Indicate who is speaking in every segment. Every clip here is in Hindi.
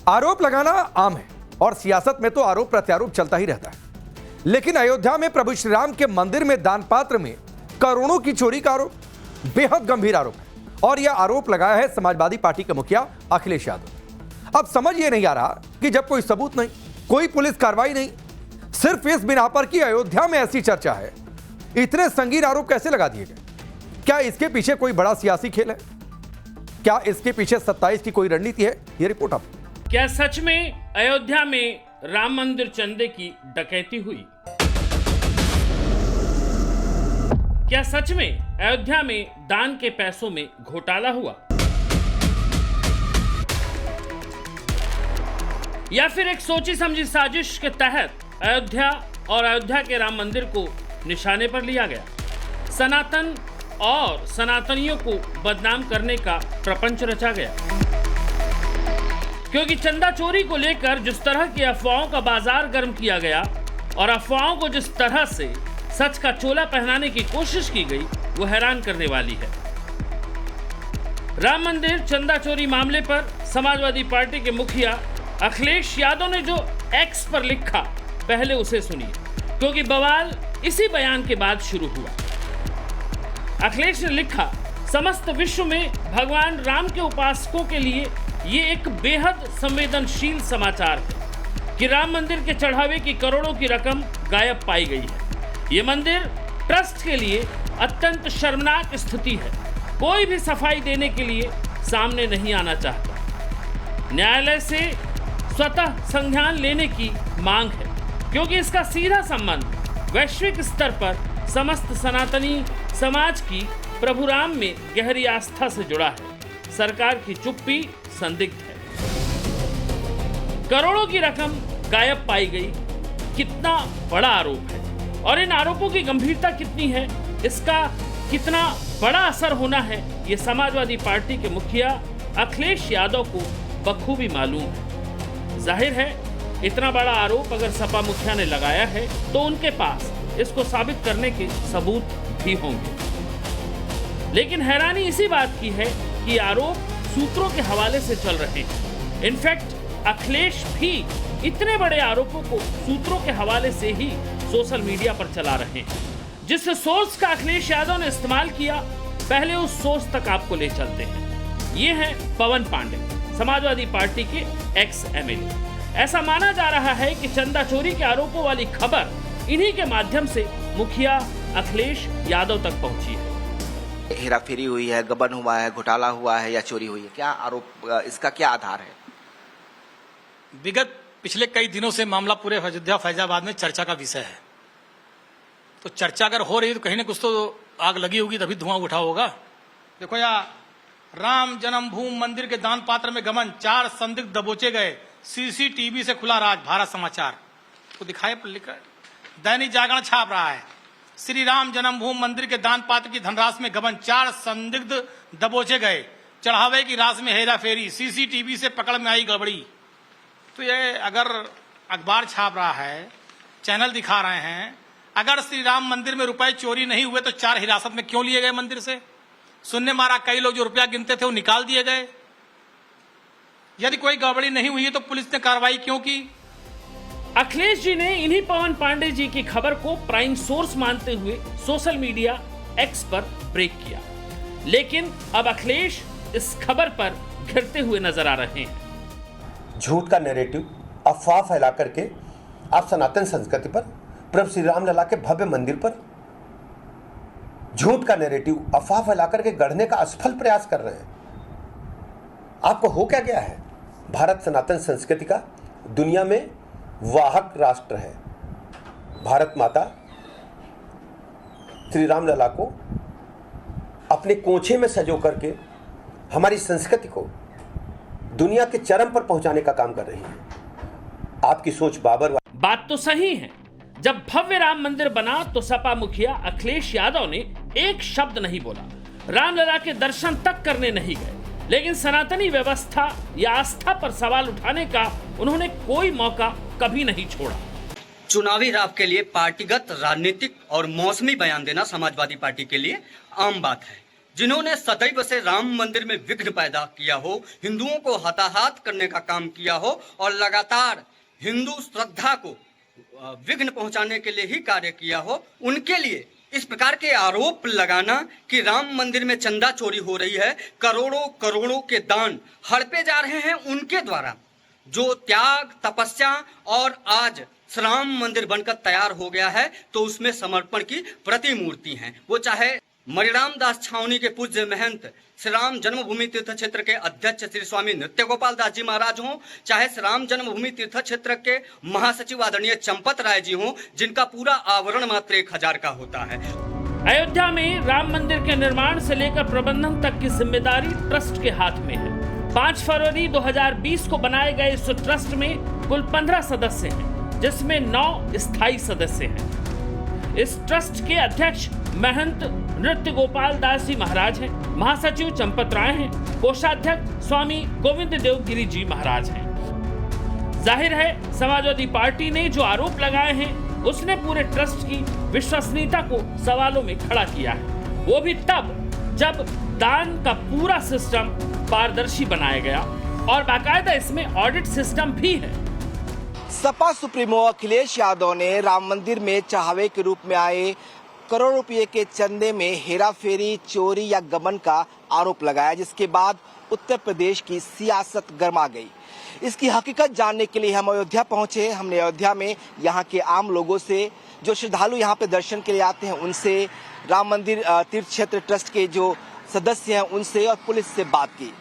Speaker 1: आरोप लगाना आम है और सियासत में तो आरोप प्रत्यारोप चलता ही रहता है, लेकिन अयोध्या में प्रभु श्री राम के मंदिर में दान पात्र में करोड़ों की चोरी का आरोप बेहद गंभीर आरोप है और यह आरोप लगाया है समाजवादी पार्टी के मुखिया अखिलेश यादव। अब समझ ये नहीं आ रहा कि जब कोई सबूत नहीं, कोई पुलिस कार्रवाई नहीं, सिर्फ इस बिना पर कि अयोध्या में ऐसी चर्चा है, इतने संगीन आरोप कैसे लगा दिए गए? क्या इसके पीछे कोई बड़ा सियासी खेल है? क्या इसके पीछे 27 की कोई रणनीति है? ये रिपोर्ट अब
Speaker 2: क्या सच में अयोध्या में राम मंदिर चंदे की डकैती हुई? क्या सच में अयोध्या में दान के पैसों में घोटाला हुआ? या फिर एक सोची समझी साजिश के तहत अयोध्या और अयोध्या के राम मंदिर को निशाने पर लिया गया, सनातन और सनातनियों को बदनाम करने का प्रपंच रचा गया? क्योंकि चंदा चोरी को लेकर जिस तरह की अफवाहों का बाजार गर्म किया गया और अफवाहों को जिस तरह से सच का चोला पहनाने की कोशिश की गई, वो हैरान करने वाली है। राम मंदिर चंदा चोरी मामले पर समाजवादी पार्टी के मुखिया अखिलेश यादव ने जो एक्स पर लिखा, पहले उसे सुनिए, क्योंकि बवाल इसी बयान के बाद शुरू हुआ। अखिलेश ने लिखा, समस्त विश्व में भगवान राम के उपासकों के लिए ये एक बेहद संवेदनशील समाचार है कि राम मंदिर के चढ़ावे की करोड़ों की रकम गायब पाई गई है। ये मंदिर ट्रस्ट के लिए अत्यंत शर्मनाक स्थिति है। कोई भी सफाई देने के लिए सामने नहीं आना चाहता। न्यायालय से स्वतः संज्ञान लेने की मांग है, क्योंकि इसका सीधा संबंध वैश्विक स्तर पर समस्त सनातनी समाज की प्रभु राम में गहरी आस्था से जुड़ा है। सरकार की चुप्पी संदिग्ध है। करोड़ों की रकम गायब पाई गई, कितना बड़ा आरोप है और इन आरोपों की गंभीरता कितनी है, इसका कितना बड़ा असर होना है, ये समाजवादी पार्टी के मुखिया अखिलेश यादव को बखूबी मालूम है। जाहिर है, इतना बड़ा आरोप अगर सपा मुखिया ने लगाया है तो उनके पास इसको साबित करने के सबूत भी होंगे। लेकिन हैरानी इसी बात की है कि आरोप सूत्रों के हवाले से चल रहे हैं। इनफैक्ट अखिलेश भी इतने बड़े आरोपों को सूत्रों के हवाले से ही सोशल मीडिया पर चला रहे हैं। जिस सोर्स का अखिलेश यादव ने इस्तेमाल किया, पहले उस सोर्स तक आपको ले चलते हैं। ये है पवन पांडे, समाजवादी पार्टी के एक्स एमएलए। ऐसा माना जा रहा है कि चंदा चोरी के आरोपों वाली खबर इन्हीं के माध्यम से मुखिया अखिलेश यादव तक पहुंची है।
Speaker 3: हेराफेरी हुई है, गबन हुआ है, घोटाला हुआ है या चोरी हुई है? क्या आरोप, इसका क्या आधार है?
Speaker 4: विगत पिछले कई दिनों से मामला पूरे अयोध्या फैजाबाद में चर्चा का विषय है। तो चर्चा अगर हो रही है तो कहीं ना कुछ तो आग लगी होगी, तभी धुआं उठा होगा। देखो यार, राम जन्मभूमि मंदिर के दान पात्र में गबन, 4 संदिग्ध दबोचे गए, सीसीटीवी से खुला राज। भारत समाचार को दिखाए पर लिखा, दैनिक जागरण छाप रहा है, श्री राम जन्मभूमि मंदिर के दान पात्र की धनराशि में गबन, 4 संदिग्ध दबोचे गए, चढ़ावे की राशि में हेराफेरी, सीसीटीवी से पकड़ में आई गड़बड़ी। तो ये अगर अखबार छाप रहा है, चैनल दिखा रहे हैं, अगर श्री राम मंदिर में रुपए चोरी नहीं हुए तो 4 हिरासत में क्यों लिए गए मंदिर से? सुनने मारा कई लोग जो रुपया गिनते थे वो निकाल दिए गए। यदि कोई गड़बड़ी नहीं हुई है तो पुलिस ने कार्रवाई क्यों की?
Speaker 2: अखिलेश जी ने इन्हीं पवन पांडे जी की खबर को प्राइम सोर्स मानते हुए सोशल मीडिया एक्स पर ब्रेक किया, लेकिन अब अखिलेश इस खबर पर घिरते हुए नजर आ रहे हैं।
Speaker 5: झूठ का नैरेटिव, अफवाह फैला करके आप सनातन संस्कृति पर, प्रभु श्री राम लला के भव्य मंदिर पर झूठ का नैरेटिव, अफवाह फैला करके गढ़ने का असफल प्रयास कर रहे हैं। आपको हो क्या गया है? भारत सनातन संस्कृति का दुनिया में वाहक राष्ट्र है। भारत माता श्री राम लला को अपने कोंछे में सजो करके हमारी संस्कृति को दुनिया के चरम पर पहुंचाने का काम कर रही है। आपकी सोच बाबर।
Speaker 2: बात तो सही है, जब भव्य राम मंदिर बना तो सपा मुखिया अखिलेश यादव ने एक शब्द नहीं बोला, रामलला के दर्शन तक करने नहीं गए, लेकिन सनातनी व्यवस्था या आस्था पर सवाल उठाने का उन्होंने कोई मौका कभी नहीं छोड़ा।
Speaker 6: चुनावी राह के लिए पार्टीगत, राजनीतिक और मौसमी बयान देना समाजवादी पार्टी के लिए आम बात है। जिन्होंने सदैव से राम मंदिर में विघ्न पैदा किया हो, हिंदुओं को हताहत करने का काम किया हो और लगातार हिंदू श्रद्धा को विघ्न पहुंचाने के लिए ही कार्य किया हो, उनके लिए इस प्रकार के आरोप लगाना कि राम मंदिर में चंदा चोरी हो रही है, करोड़ों करोड़ों के दान हड़पे जा रहे हैं उनके द्वारा, जो त्याग तपस्या और आज राम मंदिर बनकर तैयार हो गया है तो उसमें समर्पण की प्रतिमूर्ति हैं। वो चाहे मणिराम दास छावनी के पूज्य महंत श्री राम जन्मभूमि तीर्थ क्षेत्र के अध्यक्ष श्री स्वामी नृत्य गोपाल दास जी महाराज हों, चाहे श्री राम जन्मभूमि तीर्थ क्षेत्र के महासचिव आदरणीय चंपत राय जी हों, जिनका पूरा आवरण मात्र 1000 का होता है।
Speaker 2: अयोध्या में राम मंदिर के निर्माण से लेकर प्रबंधन तक की जिम्मेदारी ट्रस्ट के हाथ में है। 5 फरवरी 2020 को बनाए गए इस ट्रस्ट में कुल 15 सदस्य हैं, जिसमें 9 स्थायी सदस्य हैं। इस ट्रस्ट के अध्यक्ष महंत नृत्य गोपाल दास जी महाराज हैं, महासचिव चंपत राय हैं, कोषाध्यक्ष स्वामी गोविंद देव गिरी जी महाराज हैं। जाहिर है समाजवादी पार्टी ने जो आरोप लगाए हैं उसने पूरे ट्रस्ट की विश्वसनीयता को सवालों में खड़ा किया है, वो भी तब जब दान का पूरा सिस्टम पारदर्शी बनाया गया और बाकायदा इसमें ऑडिट सिस्टम भी है।
Speaker 7: सपा सुप्रीमो अखिलेश यादव ने राम मंदिर में चढ़ावे के रूप में आए करोड़ों रुपए के चंदे में हेराफेरी, चोरी या गबन का आरोप लगाया, जिसके बाद उत्तर प्रदेश की सियासत गर्मा गई। इसकी हकीकत जानने के लिए हम अयोध्या पहुंचे। हमने अयोध्या में यहाँ के आम लोगों से, जो श्रद्धालु यहाँ पे दर्शन के लिए आते हैं, उनसे, राम मंदिर तीर्थ क्षेत्र ट्रस्ट के जो सदस्य हैं उनसे और पुलिस से बात की।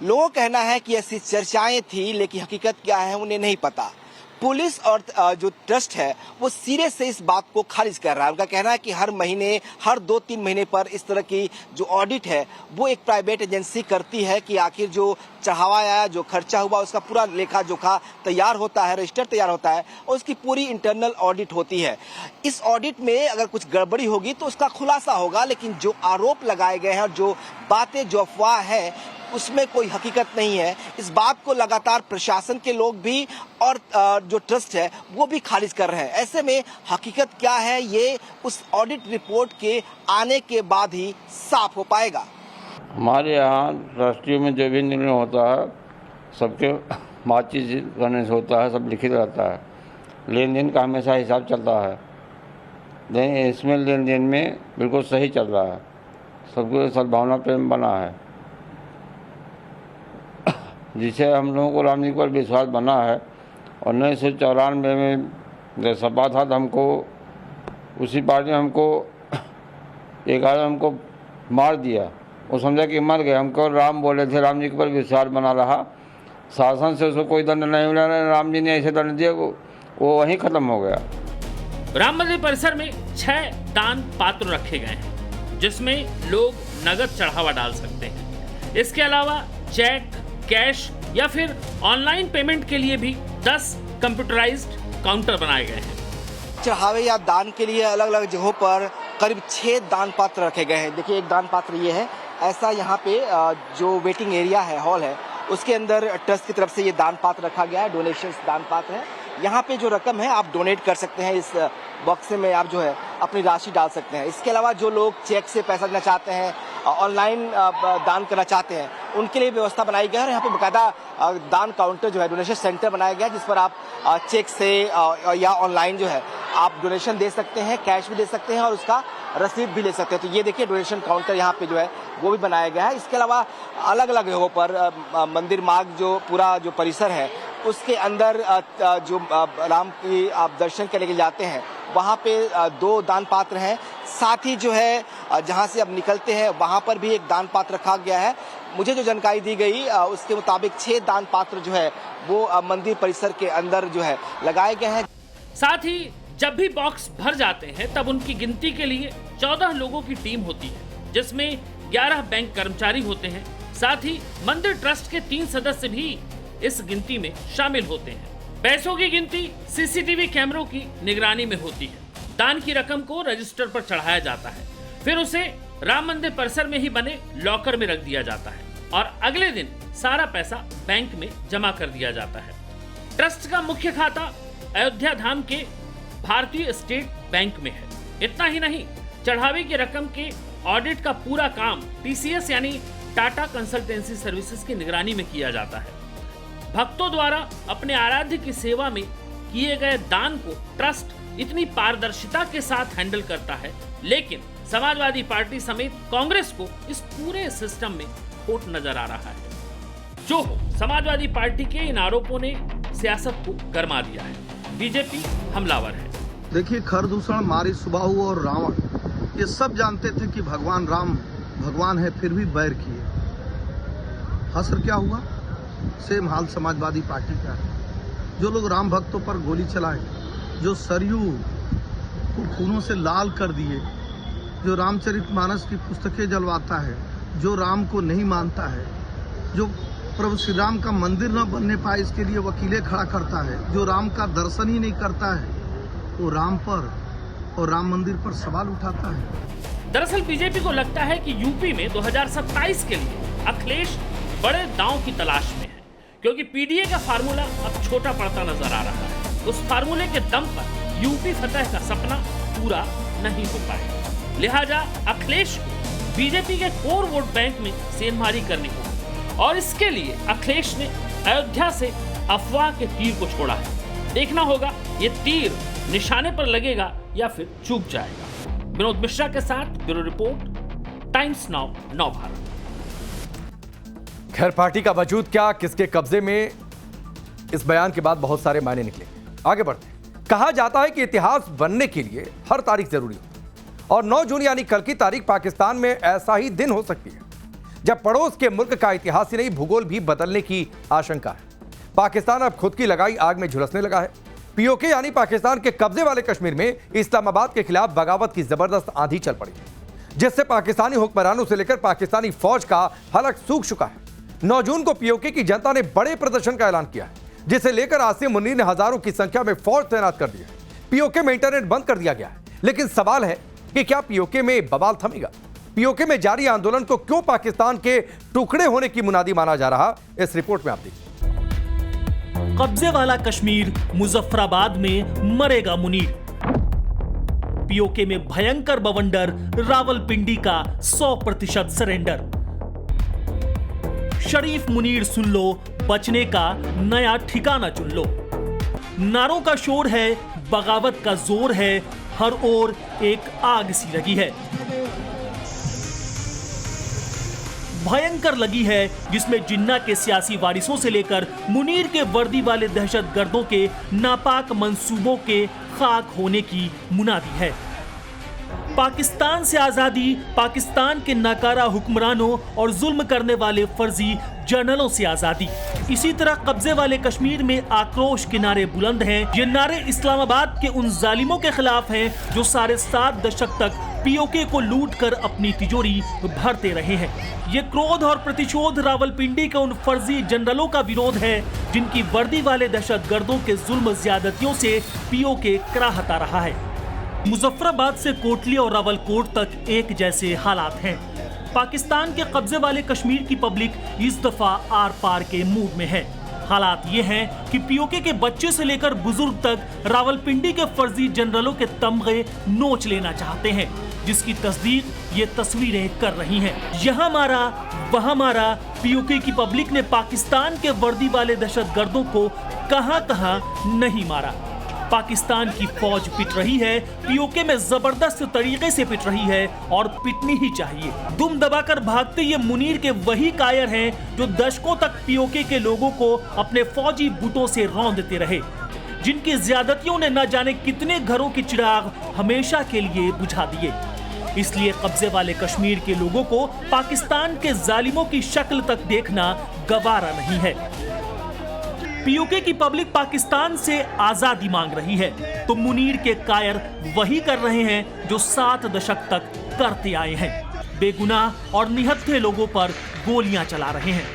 Speaker 7: लोगों का कहना है कि ऐसी चर्चाएं थी, लेकिन हकीकत क्या है उन्हें नहीं पता। पुलिस और जो ट्रस्ट है वो सिरे से इस बात को खारिज कर रहा है। उनका कहना है कि हर महीने, हर 2-3 महीने पर इस तरह की जो ऑडिट है वो एक प्राइवेट एजेंसी करती है कि आखिर जो चढ़ावा आया, जो खर्चा हुआ, उसका पूरा लेखा जोखा तैयार होता है, रजिस्टर तैयार होता है और उसकी पूरी इंटरनल ऑडिट होती है। इस ऑडिट में अगर कुछ गड़बड़ी होगी तो उसका खुलासा होगा, लेकिन जो आरोप लगाए गए हैं और जो बातें, जो अफवाह है, उसमें कोई हकीकत नहीं है। इस बात को लगातार प्रशासन के लोग भी और जो ट्रस्ट है वो भी खारिज कर रहे हैं। ऐसे में हकीकत क्या है ये उस ऑडिट रिपोर्ट के आने के बाद ही साफ हो पाएगा।
Speaker 8: हमारे यहाँ ट्रस्टियों में जो भी निर्णय होता है सबके बातचीत करने से होता है, सब लिखित रहता है। लेन देन का हमेशा हिसाब चलता है, लेकिन इसमें लेन देन में बिल्कुल सही चल रहा है, सबको सद्भावना प्रेम बना है, जिसे हम लोगों को राम जी पर विश्वास बना है। और 1994 में जब सपा था तो हमको उसी पार्टी ने हमको एक आदमी हमको मार दिया, वो समझा कि मर गए। हमको राम बोले थे, राम जी के पर विश्वास बना रहा, शासन से उसको कोई दंड नहीं मिला, राम जी ने ऐसे दंड दिया वो वहीं खत्म हो गया।
Speaker 2: राम मंदिर परिसर में 6 दान पात्र रखे गए हैं, जिसमें लोग नगद चढ़ावा डाल सकते हैं। इसके अलावा चेक, कैश या फिर ऑनलाइन पेमेंट के लिए भी 10 कंप्यूटराइज्ड काउंटर बनाए गए हैं।
Speaker 7: चढ़ावे या दान के लिए अलग अलग जगहों पर करीब 6 दान पात्र रखे गए हैं। देखिए, एक दान पात्र ये है, ऐसा यहाँ पे जो वेटिंग एरिया है, हॉल है, उसके अंदर ट्रस्ट की तरफ से ये दान पात्र रखा गया है, डोनेशंस दान पात्र है। यहाँ पे जो रकम है आप डोनेट कर सकते हैं, इस बॉक्स में आप जो है अपनी राशि डाल सकते हैं। इसके अलावा जो लोग चेक से पैसा देना चाहते हैं, ऑनलाइन दान करना चाहते हैं, उनके लिए व्यवस्था बनाई गई है। यहाँ पे बाकायदा दान काउंटर जो है, डोनेशन सेंटर बनाया गया है, जिस पर आप चेक से या ऑनलाइन जो है आप डोनेशन दे सकते हैं, कैश भी दे सकते हैं और उसका रसीद भी ले सकते हैं। तो ये देखिए डोनेशन काउंटर यहाँ पे जो है वो भी बनाया गया है। इसके अलावा अलग अलग जगहों पर मंदिर मार्ग जो पूरा जो परिसर है उसके अंदर जो राम की आप दर्शन के लिए जाते हैं वहाँ पे 2 दान पात्र हैं। साथ ही जो है जहाँ से अब निकलते हैं वहाँ पर भी एक दान पात्र रखा गया है। मुझे जो जानकारी दी गई उसके मुताबिक 6 दान पात्र जो है वो मंदिर परिसर के अंदर जो है लगाए गए हैं।
Speaker 2: साथ ही जब भी बॉक्स भर जाते हैं तब उनकी गिनती के लिए 14 लोगों की टीम होती है, जिसमें 11 बैंक कर्मचारी होते हैं। साथ ही मंदिर ट्रस्ट के 3 सदस्य भी इस गिनती में शामिल होते हैं। पैसों की गिनती सीसीटीवी कैमरों की निगरानी में होती है। दान की रकम को रजिस्टर पर चढ़ाया जाता है, फिर उसे राम मंदिर परिसर में ही बने लॉकर में रख दिया जाता है और अगले दिन सारा पैसा बैंक में जमा कर दिया जाता है। ट्रस्ट का मुख्य खाता अयोध्या धाम के भारतीय स्टेट बैंक में है। इतना ही नहीं, चढ़ावे की रकम के ऑडिट का पूरा काम TCS यानी टाटा कंसल्टेंसी सर्विसेज की निगरानी में किया जाता है। भक्तों द्वारा अपने आराध्य की सेवा में किए गए दान को ट्रस्ट इतनी पारदर्शिता के साथ हैंडल करता है, लेकिन समाजवादी पार्टी समेत कांग्रेस को इस पूरे सिस्टम में खोट नजर आ रहा है। जो हो, समाजवादी पार्टी के इन आरोपों ने सियासत को गरमा दिया है। बीजेपी हमलावर है।
Speaker 9: देखिए, खरदूषण, मारी सुबाहु और रावण, ये सब जानते थे कि भगवान राम भगवान है, फिर भी बैर किए। असर क्या हुआ? सेम हाल समाजवादी पार्टी का है। जो लोग राम भक्तों पर गोली चलाए, जो सरयू को खूनों से लाल कर दिए, जो रामचरितमानस की पुस्तकें जलवाता है, जो राम को नहीं मानता है, जो प्रभु श्री राम का मंदिर न बनने पाए इसके लिए वकीलें खड़ा करता है, जो राम का दर्शन ही नहीं करता है, वो राम पर और राम मंदिर पर सवाल उठाता है।
Speaker 2: दरअसल बीजेपी को लगता है कि यूपी में 2027 के लिए अखिलेश बड़े दांव की तलाश में है, क्योंकि पीडीए का फार्मूला अब छोटा पड़ता नजर आ रहा है। उस फार्मूले के दम पर यूपी फतह का सपना पूरा नहीं हो पाएगा। लिहाजा अखिलेश को बीजेपी के कोर वोट बैंक में सेंधमारी करनी होगी, और इसके लिए अखिलेश ने अयोध्या से अफवाह के तीर को छोड़ा है। देखना होगा ये तीर निशाने पर लगेगा या फिर चूक जाएगा। विनोद मिश्रा के साथ bureau report, times now Navbharat.
Speaker 1: खैर, पार्टी का वजूद क्या, किसके कब्जे में, इस बयान के बाद बहुत सारे मायने निकले। आगे बढ़ते हैं। कहा जाता है कि इतिहास बनने के लिए हर तारीख जरूरी होती है, और 9 जून यानी कल की तारीख पाकिस्तान में ऐसा ही दिन हो सकती है जब पड़ोस के मुल्क का इतिहास ही नहीं, भूगोल भी बदलने की आशंका है। पाकिस्तान अब खुद की लगाई आग में झुलसने लगा है। पीओके यानी पाकिस्तान के कब्जे वाले कश्मीर में इस्लामाबाद के खिलाफ बगावत की जबरदस्त आंधी चल पड़ी, जिससे पाकिस्तानी हुक्मरानों से लेकर पाकिस्तानी फौज का हलक सूख चुका है। 9 जून को पीओके की जनता ने बड़े प्रदर्शन का ऐलान किया है, जिसे लेकर आसिम मुनीर ने हजारों की संख्या में फौज तैनात कर दी है। पीओके में इंटरनेट बंद कर दिया गया है, लेकिन सवाल है कि क्या पीओके में बवाल थमेगा? पीओके में जारी आंदोलन को क्यों पाकिस्तान के टुकड़े होने की मुनादी माना जा रहा, इस रिपोर्ट में आप देखिए।
Speaker 10: कब्जे वाला कश्मीर, मुजफ्फराबाद में मरेगा मुनीर। पीओके में भयंकर बवंडर, रावलपिंडी का 100% सरेंडर। शरीफ मुनीर सुन लो, बचने का नया ठिकाना चुन लो। नारों का शोर है, बगावत का जोर है, हर ओर एक आग सी लगी है, भयंकर लगी है, जिसमें जिन्ना के सियासी वारिसों से लेकर मुनीर के वर्दी वाले दहशतगर्दों के नापाक मंसूबों के खाक होने की मुनादी है। पाकिस्तान से आजादी, पाकिस्तान के नाकारा हुक्मरानों और जुल्म करने वाले फर्जी जनरलों से आजादी। इसी तरह कब्जे वाले कश्मीर में आक्रोश के नारे बुलंद हैं। ये नारे इस्लामाबाद के उन जालिमों के खिलाफ हैं जो 7.5 दशक तक पीओके को लूट कर अपनी तिजोरी भरते रहे हैं। ये क्रोध और प्रतिशोध रावलपिंडी के उन फर्जी जनरलों का विरोध है जिनकी वर्दी वाले दहशतगर्दों के जुल्म ज्यादतियों से पीओके कराहता रहा है। मुजफ्फराबाद से कोटली और रावलकोट तक एक जैसे हालात हैं। पाकिस्तान के कब्जे वाले कश्मीर की पब्लिक इस दफा आर पार के मूड में है। हालात ये हैं कि पीओके के बच्चे से लेकर बुजुर्ग तक रावलपिंडी के फर्जी जनरलों के तमगे नोच लेना चाहते हैं, जिसकी तस्दीक ये तस्वीरें कर रही हैं। यहाँ मारा, वहाँ मारा, पीओके की पब्लिक ने पाकिस्तान के वर्दी वाले दहशतगर्दों को कहां नहीं मारा। पाकिस्तान की फौज पिट रही है, पीओके में जबरदस्त तरीके से पिट रही है और पिटनी ही चाहिए। दुम दबाकर भागते ये मुनीर के वही कायर हैं जो दशकों तक पीओके के लोगों को अपने फौजी बुतों से रौंदते रहे, जिनकी ज्यादतियों ने न जाने कितने घरों के चिराग हमेशा के लिए बुझा दिए। इसलिए कब्जे वाले कश्मीर के लोगों को पाकिस्तान के जालिमों की शक्ल तक देखना गवारा नहीं है। पीओके की पब्लिक पाकिस्तान से आजादी मांग रही है, तो मुनीर के कायर वही कर रहे हैं जो 7 दशक तक करते आए हैं। बेगुनाह और निहत्थे लोगों पर गोलियां चला रहे हैं।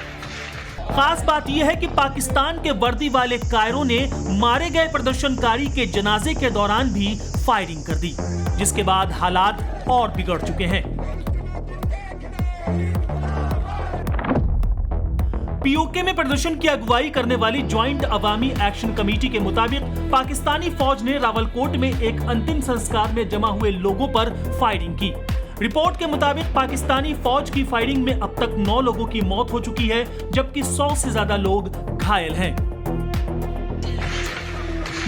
Speaker 10: खास बात यह है कि पाकिस्तान के वर्दी वाले कायरों ने मारे गए प्रदर्शनकारी के जनाजे के दौरान भी फायरिंग कर दी, जिसके बाद हालात और बिगड़ चुके हैं। पीओके में प्रदर्शन की अगुवाई करने वाली ज्वाइंट अवामी एक्शन कमेटी के मुताबिक पाकिस्तानी फौज ने रावलकोट में एक अंतिम संस्कार में जमा हुए लोगों पर फायरिंग की। रिपोर्ट के मुताबिक पाकिस्तानी फौज की फायरिंग में अब तक 9 लोगों की मौत हो चुकी है, जबकि 100 से ज्यादा लोग घायल हैं।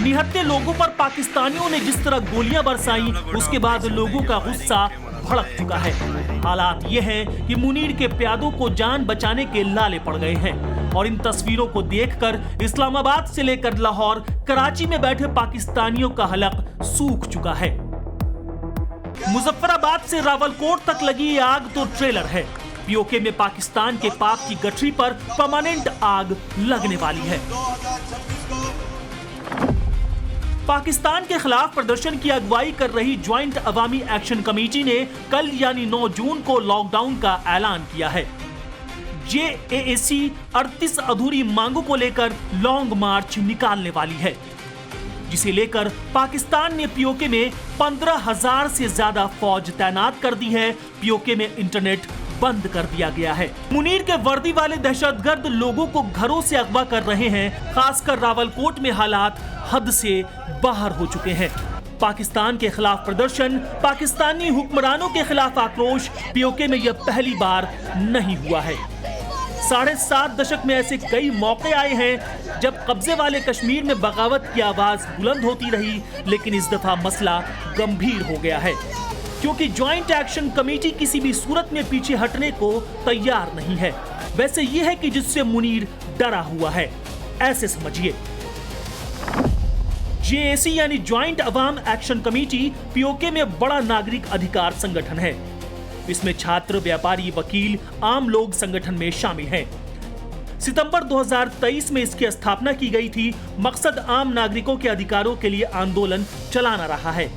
Speaker 10: निहत्थे लोगों पर पाकिस्तानियों ने जिस तरह गोलियां बरसाई, उसके बाद लोगों का गुस्सा भड़क चुका है। हालात ये हैं कि मुनीर के प्यादों को जान बचाने के लाले पड़ गए हैं और इन तस्वीरों को देखकर इस्लामाबाद से लेकर लाहौर, कराची में बैठे पाकिस्तानियों का हलक सूख चुका है। मुजफ्फराबाद से रावलकोट तक लगी ये आग तो ट्रेलर है। पीओके में पाकिस्तान के पाक की गठरी पर परमानेंट आग लगने वाली है। पाकिस्तान के खिलाफ प्रदर्शन की अगुवाई कर रही ज्वाइंट अवामी एक्शन कमेटी ने कल यानी 9 जून को लॉकडाउन का ऐलान किया है। जेएएसी 38 अधूरी मांगों को लेकर लॉन्ग मार्च निकालने वाली है, जिसे लेकर पाकिस्तान ने पीओके में 15,000 से ज्यादा फौज तैनात कर दी है। पीओके में इंटरनेट बंद कर दिया गया है। मुनीर के वर्दी वाले दहशतगर्द लोगों को घरों से अगवा कर रहे हैं। खासकर रावलकोट में हालात हद से बाहर हो चुके हैं। पाकिस्तान के खिलाफ प्रदर्शन, पाकिस्तानी हुक्मरानों के खिलाफ आक्रोश पीओके में यह पहली बार नहीं हुआ है। 7.5 दशक में ऐसे कई मौके आए हैं जब कब्जे वाले कश्मीर में बगावत की आवाज बुलंद होती रही, लेकिन इस दफा मसला गंभीर हो गया है, क्योंकि ज्वाइंट एक्शन कमेटी किसी भी सूरत में पीछे हटने को तैयार नहीं है। वैसे यह है कि जिससे मुनीर डरा हुआ है, ऐसे समझिए। जेएसी यानी ज्वाइंट अवाम एक्शन कमेटी पीओके में बड़ा नागरिक अधिकार संगठन है। इसमें छात्र, व्यापारी, वकील, आम लोग संगठन में शामिल हैं। सितंबर 2023 में इसकी स्थापना की गई थी। मकसद आम नागरिकों के अधिकारों के लिए आंदोलन चलाना रहा है।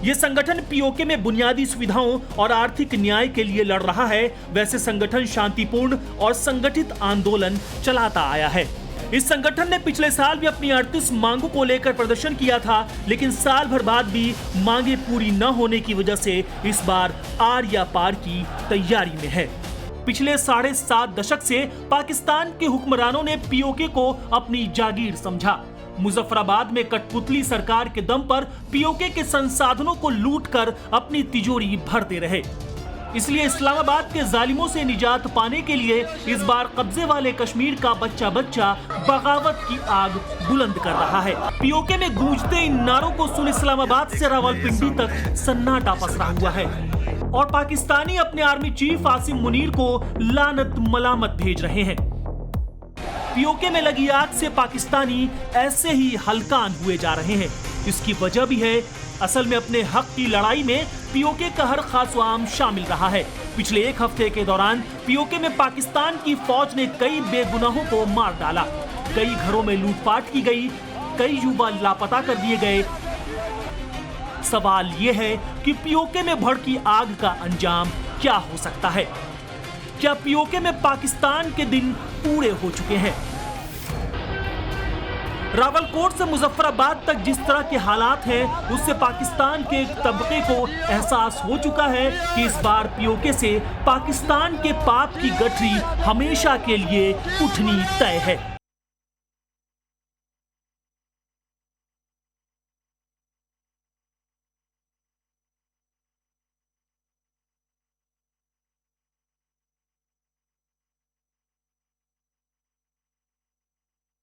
Speaker 10: यह संगठन पीओके में बुनियादी सुविधाओं और आर्थिक न्याय के लिए लड़ रहा है। वैसे संगठन शांतिपूर्ण और संगठित आंदोलन चलाता आया है। इस संगठन ने पिछले साल भी अपनी 38 मांगों को लेकर प्रदर्शन किया था, लेकिन साल भर बाद भी मांगे पूरी न होने की वजह से इस बार आर या पार की तैयारी में है। पिछले 7.5 दशक से पाकिस्तान के हुक्मरानों ने पीओके को अपनी जागीर समझा। मुजफ्फराबाद में कठपुतली सरकार के दम पर पीओके के संसाधनों को लूटकर अपनी तिजोरी भरते रहे। इसलिए इस्लामाबाद के जालिमों से निजात पाने के लिए इस बार कब्जे वाले कश्मीर का बच्चा बच्चा बगावत की आग बुलंद कर रहा है। पीओके में गूंजते इन नारों को सुन इस्लामाबाद से रावलपिंडी तक सन्नाटा पसरा हुआ है और पाकिस्तानी अपने आर्मी चीफ आसिम मुनीर को लानत मलामत भेज रहे हैं। पीओके में लगी आग से पाकिस्तानी ऐसे ही हलकान हुए जा रहे हैं। इसकी वजह भी है, असल में अपने हक की लड़ाई में पीओके का हर खास आम शामिल रहा है। पिछले 1 हफ्ते के दौरान पीओके में पाकिस्तान की फौज ने कई बेगुनाहों को मार डाला, कई घरों में लूटपाट की गई, कई युवा लापता कर दिए गए। सवाल यह है कि पीओके में भड़की आग का अंजाम क्या हो सकता है? क्या पीओके में पाकिस्तान के दिन पूरे हो चुके हैं? रावलकोट से मुजफ्फराबाद तक जिस तरह के हालात हैं, उससे पाकिस्तान के एक तबके को एहसास हो चुका है कि इस बार पीओके से पाकिस्तान के पाप की गठरी हमेशा के लिए उठनी तय है।